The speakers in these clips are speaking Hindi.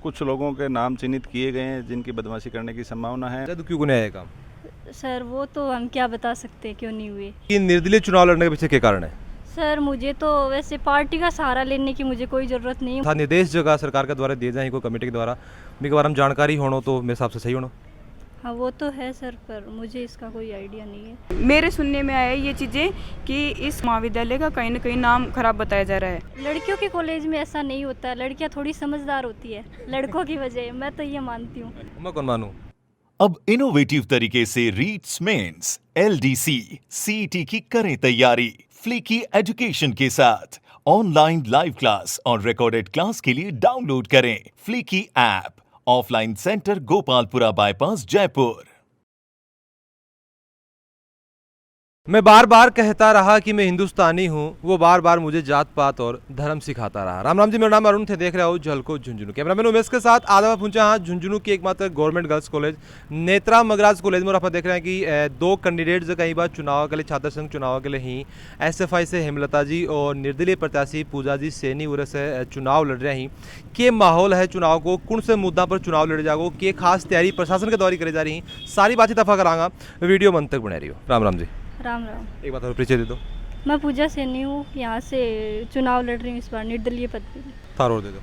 कुछ लोगों के नाम चिन्हित किए गए हैं जिनकी बदमाशी करने की संभावना है। तो क्यों नहीं आया काम? सर वो तो हम क्या बता सकते हैं क्यों नहीं हुए। कि निर्दलीय चुनाव लड़ने के पीछे क्या कारण है? सर मुझे तो वैसे पार्टी का सहारा लेने की मुझे कोई ज़रूरत नहीं है। था निर्देश जगह सरकार के द्वारा दिए जाए कोई कमेटी के द्वारा मेरे बारे में जानकारी होना तो मेरे हिसाब से सही होना। हाँ वो तो है सर, पर मुझे इसका कोई आइडिया नहीं है। मेरे सुनने में आया ये चीज़ें कि इस महाविद्यालय का कहीं ना कहीं नाम खराब बताया जा रहा है। लड़कियों के कॉलेज में ऐसा नहीं होता है, लड़कियां थोड़ी समझदार होती है लड़कों की वजह, मैं तो ये मानती हूँ। मैं कौन मानूं? अब इनोवेटिव तरीके से रीट्स मेंस एलडीसी सीईटी की करें तैयारी फ्लीकी एजुकेशन के साथ। ऑनलाइन लाइव क्लास और रिकॉर्डेड क्लास के लिए डाउनलोड करें फ्लीकी app. Offline centre Gopalpura bypass Jaipur. मैं बार बार कहता रहा कि मैं हिंदुस्तानी हूँ, वो बार बार मुझे जात पात और धर्म सिखाता रहा। राम राम जी, मेरा नाम अरुण थे, देख रहे हो झलको झुंझुनू। कैमरामैन उमेश के साथ आदाब पहुंचा हाँ झुंझुनू की एकमात्र government girls college Netra Magraj college में। और आप देख रहे हैं कि दो कैंडिडेट्स कई बार चुनाव के लिए छात्र संघ चुनाव के लिए ही SFI से हेमलता जी और निर्दलीय प्रत्याशी पूजा जी सैनी उरे से चुनाव लड़ रहे हैं। के माहौल है चुनाव को, कौन से मुद्दा पर चुनाव लड़े जाओ, के खास तैयारी प्रशासन के द्वारा करी जा रही, सारी बातचीत दफा करांगा। वीडियो मन तक बने रही हो। राम राम जी। राम राम। एक बात और परिचय दे दो। मैं पूजा सैनी हूँ, यहाँ से चुनाव लड़ रही हूँ इस बार निर्दलीय पद पे। थार और दे दो।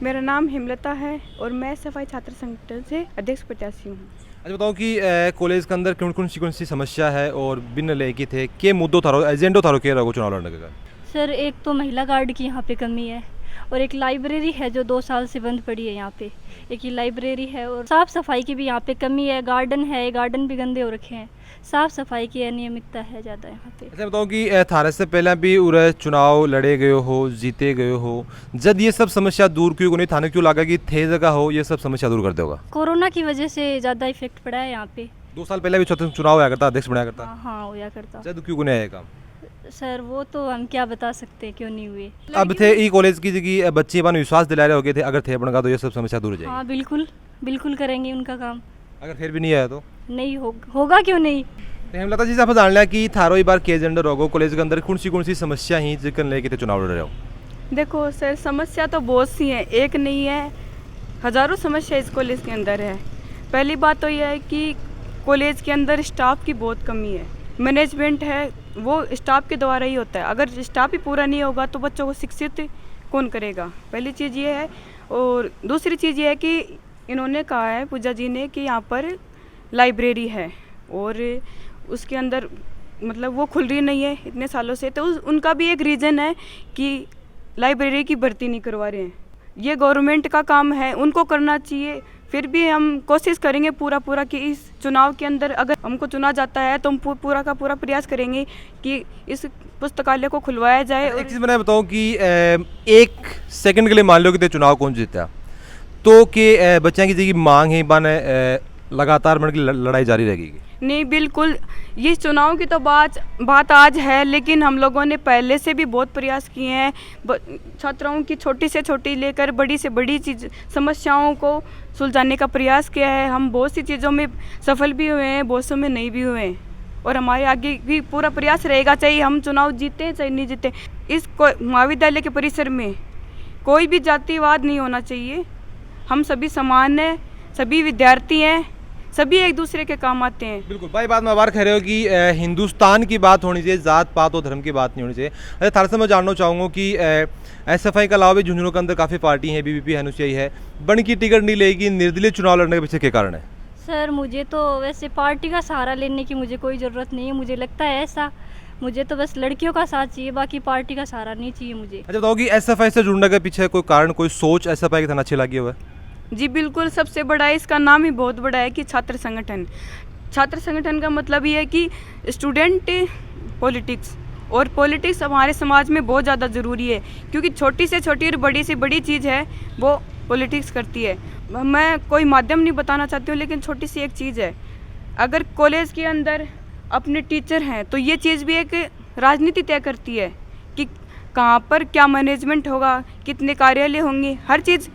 मेरा नाम हेमलता है और मैं SFI छात्र संगठन से अध्यक्ष प्रत्याशी हूँ। अच्छा बताओ कि कॉलेज के अंदर कौन सी समस्या है और बिन लेके थे के मुद्दों थारो एजेंडो थारो के रहो चुनाव लड़ने का? सर एक तो महिला गार्ड की यहाँ पे कमी है और एक लाइब्रेरी है जो 2 साल से बंद पड़ी है यहाँ पे, एक ही लाइब्रेरी है। और साफ़ सफाई की भी यहाँ पे कमी है, गार्डन है, गार्डन भी गंदे हो रखे हैं, साफ़ सफाई की अनियमितता है ज़्यादा यहाँ पे। अच्छा बताओ कि थारे से पहले भी उरे चुनाव लड़े गए हो, जीते गए हो, जब ये सब समस्या दूर क्यों नहीं थाने क्यों लगा कि थे जगह हो ये सब समस्या दूर कर देगा? कोरोना की वजह से ज़्यादा इफेक्ट पड़ा है यहाँ पे। 2 साल पहले भी चुनाव होया करता, अध्यक्ष बनाया करता। हाँ होया करता। जब क्यों नहीं आया काम? सर वो तो हम क्या बता सकते हैं क्यों नहीं हुए। अब थे ई कॉलेज की जगह बच्चे बन विश्वास दिला रहे हो गए थे अगर थे बनेगा तो ये सब समस्या दूर हो जाएगी। हाँ बिल्कुल बिल्कुल करेंगे उनका काम। अगर फिर भी नहीं आया तो नहीं होगा क्यों नहीं। तो हेमलता जी से आप जान लिया कि थारो बार के एजेंडा रोगो कॉलेज के अंदर कौन सी समस्या ही जिक्र लेके थे चुनाव लड़ रहे हो? देखो सर, समस्या तो बहुत सी है, एक नहीं है, हज़ारों समस्या इस कॉलेज के अंदर है। पहली बात तो यह है कि कॉलेज के अंदर स्टाफ की बहुत कमी है। मैनेजमेंट है वो स्टाफ के द्वारा ही होता है, अगर स्टाफ ही पूरा नहीं होगा तो बच्चों को शिक्षित कौन करेगा, पहली चीज़ ये है। और दूसरी चीज़ ये है कि इन्होंने कहा है पूजा जी ने कि यहाँ पर लाइब्रेरी है और उसके अंदर मतलब वो खुल रही नहीं है इतने सालों से, तो उनका भी एक रीज़न है कि लाइब्रेरी की भर्ती नहीं करवा रहे हैं। ये गवर्नमेंट का काम है, उनको करना चाहिए। फिर भी हम कोशिश करेंगे पूरा कि इस चुनाव के अंदर अगर हमको चुना जाता है तो हम पूरा का पूरा प्रयास करेंगे कि इस पुस्तकालय को खुलवाया जाए। एक चीज़ मैंने बताऊँ कि 1 सेकंड के लिए मान लो कि चुनाव कौन जीता तो कि बच्चों की जगह मांग है बने लगातार मन की लड़ाई जारी रहेगी? नहीं, बिल्कुल ये चुनाव की तो बात आज है, लेकिन हम लोगों ने पहले से भी बहुत प्रयास किए हैं। छात्राओं की छोटी से छोटी लेकर बड़ी से बड़ी चीज़ समस्याओं को सुलझाने का प्रयास किया है। हम बहुत सी चीज़ों में सफल भी हुए हैं, बहुत से में नहीं भी हुए हैं और हमारे आगे भी पूरा प्रयास रहेगा, चाहे हम चुनाव जीते चाहे नहीं जीते। इस महाविद्यालय के परिसर में कोई भी जातिवाद नहीं होना चाहिए। हम सभी समान हैं, सभी विद्यार्थी हैं, सभी एक दूसरे के काम आते हैं। बिल्कुल भाई, बात मैं बार कह रहे हो कि हिंदुस्तान की बात होनी चाहिए, जात पात और धर्म की बात नहीं होनी चाहिए। अच्छा थार से मैं जानना चाहूँगा कि SFI के अलावा भी झुंझुनू के अंदर काफ़ी पार्टी है, BBP अनुसूची है, बन की टिकट नहीं लेगी, निर्दलीय चुनाव लड़ने के पीछे क्या कारण है? सर मुझे तो वैसे पार्टी का सहारा लेने की मुझे कोई ज़रूरत नहीं है, मुझे लगता है ऐसा। मुझे तो बस लड़कियों का साथ चाहिए, बाकी पार्टी का सहारा नहीं चाहिए मुझे। अच्छा बताओ कि SFI से जुड़ने के पीछे कोई कारण, कोई सोच SFI की तरह अच्छी लगी हुआ है? जी बिल्कुल, सबसे बड़ा है, इसका नाम ही बहुत बड़ा है कि छात्र संगठन। छात्र संगठन का मतलब ये है कि स्टूडेंट पॉलिटिक्स, और पॉलिटिक्स हमारे समाज में बहुत ज़्यादा ज़रूरी है क्योंकि छोटी से छोटी और बड़ी से बड़ी चीज़ है वो पॉलिटिक्स करती है। मैं कोई माध्यम नहीं बताना चाहती हूँ, लेकिन छोटी सी एक चीज़ है, अगर कॉलेज के अंदर अपने टीचर हैं तो ये चीज़ भी एक राजनीति तय करती है कि कहाँ पर क्या मैनेजमेंट होगा, कितने कार्यालय होंगे, हर चीज़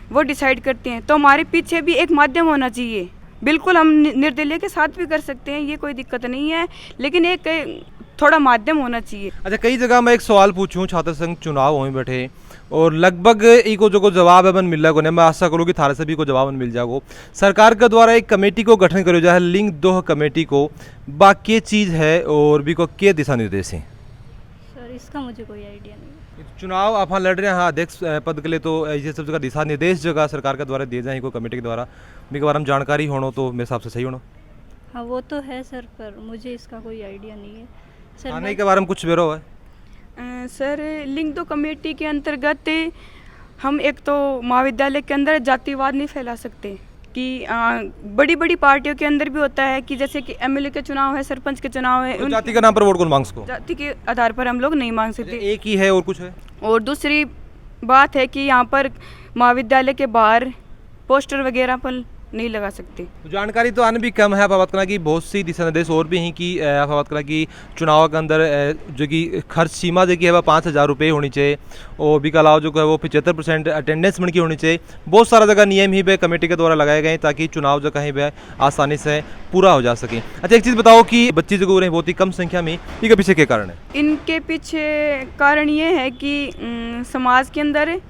वो डिसाइड करते हैं। तो हमारे पीछे भी एक माध्यम होना चाहिए। बिल्कुल हम निर्दलीय के साथ भी कर सकते हैं, ये कोई दिक्कत नहीं है, लेकिन एक थोड़ा माध्यम होना चाहिए। अच्छा कई जगह मैं एक सवाल पूछूं, छात्र संघ चुनाव वहीं बैठे और लगभग इको जो को जवाब है मन मिल रहा मैं आशा करूँ कि थारे सभी को जवाब मिल जाएगो। सरकार के द्वारा एक कमेटी को गठन करो जाए लिंग 2 कमेटी को बाकी चीज़ है और भी को के दिशा निर्देश हैं? सर इसका मुझे कोई आइडिया नहीं है। चुनाव आप लड़ रहे हैं हाँ अध्यक्ष पद के लिए, तो ये सब जगह दिशा निर्देश जगह सरकार के द्वारा दिए जाए कोई कमेटी के द्वारा के बारे में जानकारी होना तो मेरे हिसाब से सही होना। हाँ वो तो है सर, पर मुझे इसका कोई आइडिया नहीं है सर। आने के बारे में कुछ ब्यौरा है? सर लिंग 2 कमेटी के अंतर्गत हम एक तो महाविद्यालय के अंदर जातिवाद नहीं फैला सकते कि बड़ी बड़ी पार्टियों के अंदर भी होता है कि जैसे कि एमएलए के चुनाव है, सरपंच के चुनाव है, तो जाति के नाम पर वोट कौन मांग सको? जाति के आधार पर हम लोग नहीं मांग सकते। एक ही है और कुछ है? और दूसरी बात है कि यहाँ पर महाविद्यालय के बाहर पोस्टर वगैरह पर नहीं लगा सकते। तो जानकारी तो आने भी कम है। आप बात करना कि बहुत सी दिशा निर्देश और भी हैं कि आप बात करना कि चुनाव के अंदर जो कि खर्च सीमा जो कि है वह 5,000 रुपये होनी चाहिए और भी के अलावा जो है वो 75% अटेंडेंस बन की होनी चाहिए। बहुत सारा जगह नियम ही वे कमेटी के द्वारा लगाए गए ताकि चुनाव जो कहीं वह आसानी से पूरा हो जा सके। अच्छा एक चीज़ बताओ कि बच्चे जो हो रहे हैं बहुत ही कम संख्या में, इनके पीछे क्या कारण है? इनके पीछे कारण ये है कि समाज के अंदर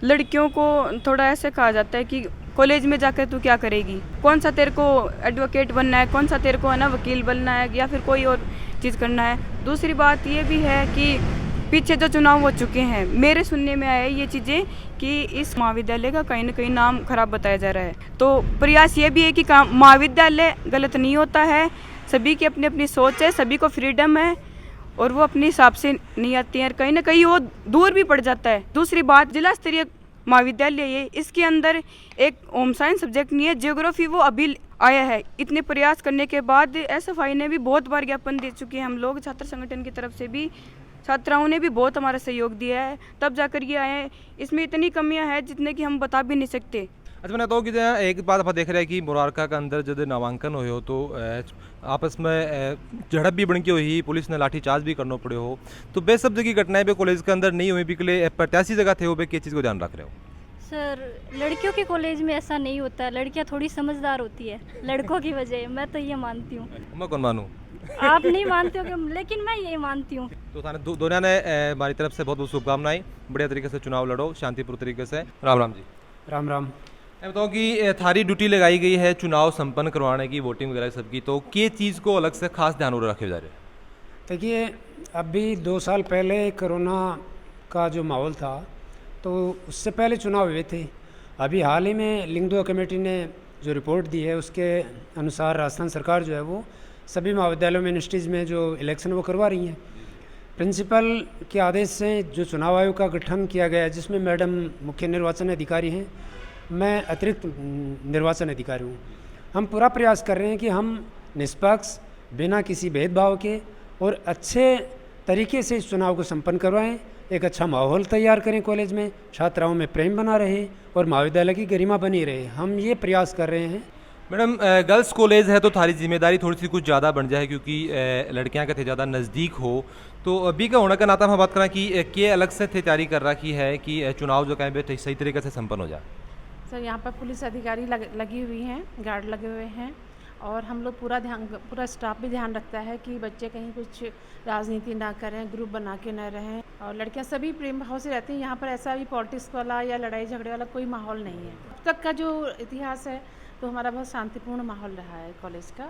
लड़कियों को थोड़ा ऐसे कहा जाता है कि कॉलेज में जाकर तू क्या करेगी, कौन सा तेरे को एडवोकेट बनना है, कौन सा तेरे को है ना वकील बनना है या फिर कोई और चीज़ करना है। दूसरी बात ये भी है कि पीछे जो चुनाव हो चुके हैं मेरे सुनने में आया ये चीज़ें कि इस महाविद्यालय का कहीं ना कहीं नाम खराब बताया जा रहा है। तो प्रयास ये भी है कि महाविद्यालय गलत नहीं होता है, सभी की अपनी अपनी सोच है, सभी को फ्रीडम है और वो अपने हिसाब से नहीं आती हैं, कहीं ना कहीं वो दूर भी पड़ जाता है। दूसरी बात जिला स्तरीय महाविद्यालय ये इसके अंदर एक होम साइंस सब्जेक्ट नहीं है, जियोग्राफी वो अभी आया है। इतने प्रयास करने के बाद एसएफआई ने भी बहुत बार ज्ञापन दे चुके हैं, हम लोग छात्र संगठन की तरफ से भी छात्राओं ने भी बहुत हमारा सहयोग दिया है, तब जाकर ये आए हैं। इसमें इतनी कमियां हैं जितने कि हम बता भी नहीं सकते। अच्छा मैं तो कि एक बात आप देख रहे हैं कि मुरारका के अंदर जब नामांकन हुए हो तो आपस में झड़प भी बन के हुई, पुलिस ने लाठीचार्ज भी करना पड़े हो, तो बे सब जगह घटनाएं भी कॉलेज के अंदर नहीं हुई भी के लिए प्रत्याशी जगह थे वो बे किस चीज़ को ध्यान रख रहे हो? सर लड़कियों के कॉलेज में ऐसा नहीं होता है, लड़कियां थोड़ी समझदार होती है लड़कों की वजह, मैं तो ये मानती हूँ। मैं कौन मानूँ? आप नहीं मानते हो लेकिन मैं ये मानती हूँ। तो थाने दोनों ने हमारी तरफ से बहुत बहुत शुभकामनाएं, बढ़िया तरीके से चुनाव लड़ो शांतिपूर्ण तरीके से। राम राम जी। राम राम। मैं बताऊँ कि थारी ड्यूटी लगाई गई है चुनाव संपन्न करवाने की, वोटिंग वगैरह सबकी, तो किस चीज़ को अलग से खास ध्यान रखे जा रहे हैं? देखिए अभी 2 साल पहले कोरोना का जो माहौल था तो उससे पहले चुनाव हुए थे। अभी हाल ही में लिंग 2 कमेटी ने जो रिपोर्ट दी है उसके अनुसार राजस्थान सरकार जो है वो सभी महाविद्यालयों में यूनिवर्सिटीज़ में जो इलेक्शन वो करवा रही हैं। प्रिंसिपल के आदेश से जो चुनाव आयोग का गठन किया गया है जिसमें मैडम मुख्य निर्वाचन अधिकारी हैं, मैं अतिरिक्त निर्वाचन अधिकारी हूँ। हम पूरा प्रयास कर रहे हैं कि हम निष्पक्ष बिना किसी भेदभाव के और अच्छे तरीके से इस चुनाव को संपन्न करवाएं, एक अच्छा माहौल तैयार करें, कॉलेज में छात्राओं में प्रेम बना रहे और महाविद्यालय की गरिमा बनी रहे। हम ये प्रयास कर रहे हैं। मैडम गर्ल्स कॉलेज है तो थारी जिम्मेदारी थोड़ी सी कुछ ज़्यादा बन जाए क्योंकि लड़कियां का थे ज़्यादा नज़दीक हो, तो अभी का होने का नाता हम बात करें कि के अलग से तैयारी कर रखी है कि चुनाव जो कहीं पे सही तरीके से संपन्न हो जाए? सर यहाँ पर पुलिस अधिकारी लगी हुई हैं, गार्ड लगे हुए हैं और हम लोग पूरा स्टाफ भी ध्यान रखता है कि बच्चे कहीं कुछ राजनीति ना करें, ग्रुप बना के न रहें और लड़कियाँ सभी प्रेम भाव से रहती हैं। यहाँ पर ऐसा भी पॉलिटिक्स वाला या लड़ाई झगड़े वाला कोई माहौल नहीं है। अब तक का जो इतिहास है तो हमारा बहुत शांतिपूर्ण माहौल रहा है कॉलेज का।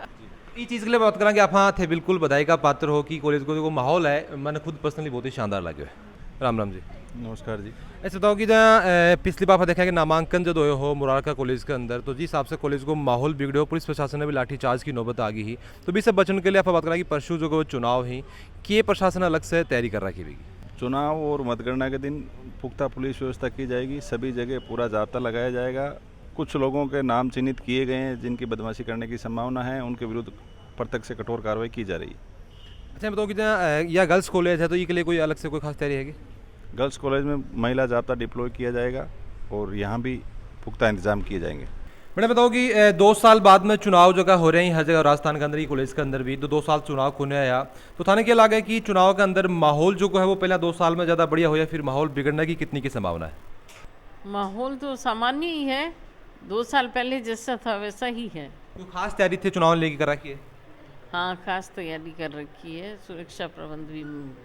ये चीज़ के लिए बात करें कि आप हाँ थे बिल्कुल बधाई का पात्र हो कि कॉलेज को जो माहौल है मैंने खुद पर्सनली बहुत ही शानदार लगे है। राम राम जी। नमस्कार जी। ऐसे बताओ कि जहाँ पिछली बार देखा कि नामांकन जो हुए हो मुरारका कॉलेज के अंदर, तो जिस हिसाब से कॉलेज को माहौल बिगड़े हो, पुलिस प्रशासन ने भी लाठीचार्ज की नौबत आ गई ही, तो भी सब बचने के लिए आप बात करें कि परसों जो चुनाव ही कि प्रशासन अलग से तैयारी कर रखी होगी? चुनाव और मतगणना के दिन पुख्ता पुलिस व्यवस्था की जाएगी, सभी जगह पूरा जाब्ता लगाया जाएगा। कुछ लोगों के नाम चिन्हित किए गए हैं जिनकी बदमाशी करने की संभावना है, उनके विरुद्ध प्रत्यक्ष से कठोर कार्रवाई की जा रही है। अच्छा बताओ कि जहाँ यह गर्ल्स कॉलेज है तो ये लिए कोई अलग से कोई खास तैयारी है? गर्ल्स कॉलेज में महिला जाब्ता डिप्लॉय किया जाएगा और यहाँ भी पुख्ता इंतजाम किए जाएंगे। मैंने बताओ कि 2 साल बाद में चुनाव जो हो रहे हैं हर जगह, राजस्थान के अंदर ही कॉलेज के अंदर भी, तो 2 साल चुनाव होने आया, तो थाने क्या लगा कि चुनाव के अंदर माहौल जो है वो पहले 2 साल में ज़्यादा बढ़िया हो या फिर माहौल बिगड़ने की कितनी की संभावना है? माहौल तो सामान्य ही है, 2 साल पहले जैसा था वैसा ही है। तो खास तैयारी थे चुनाव लेके कर रखी है? हाँ, खास तैयारी कर रखी है, सुरक्षा प्रबंध भी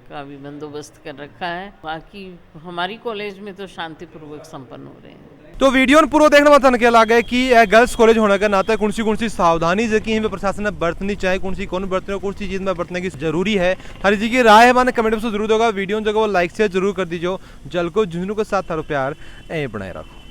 का भी बंदोबस्त कर रखा है। बाकी हमारी कॉलेज में तो शांतिपूर्वक संपन्न हो रहे हैं। तो वीडियो में पूरा देखने में के लगे कि गर्ल्स कॉलेज होने के नाते कौन सी सावधानी जो कि प्रशासन ने बरतनी चाहिए, कौन बरतने कौन सी चीज़ में बरतने की जरूरी है। हर जी की राय है मैंने कमेंट में जरूर होगा। वीडियो जगह वो लाइक शेयर जरूर कर दीजिए। जल को झुंझुनू के साथ थारो प्यार ऐ बनाए रखो।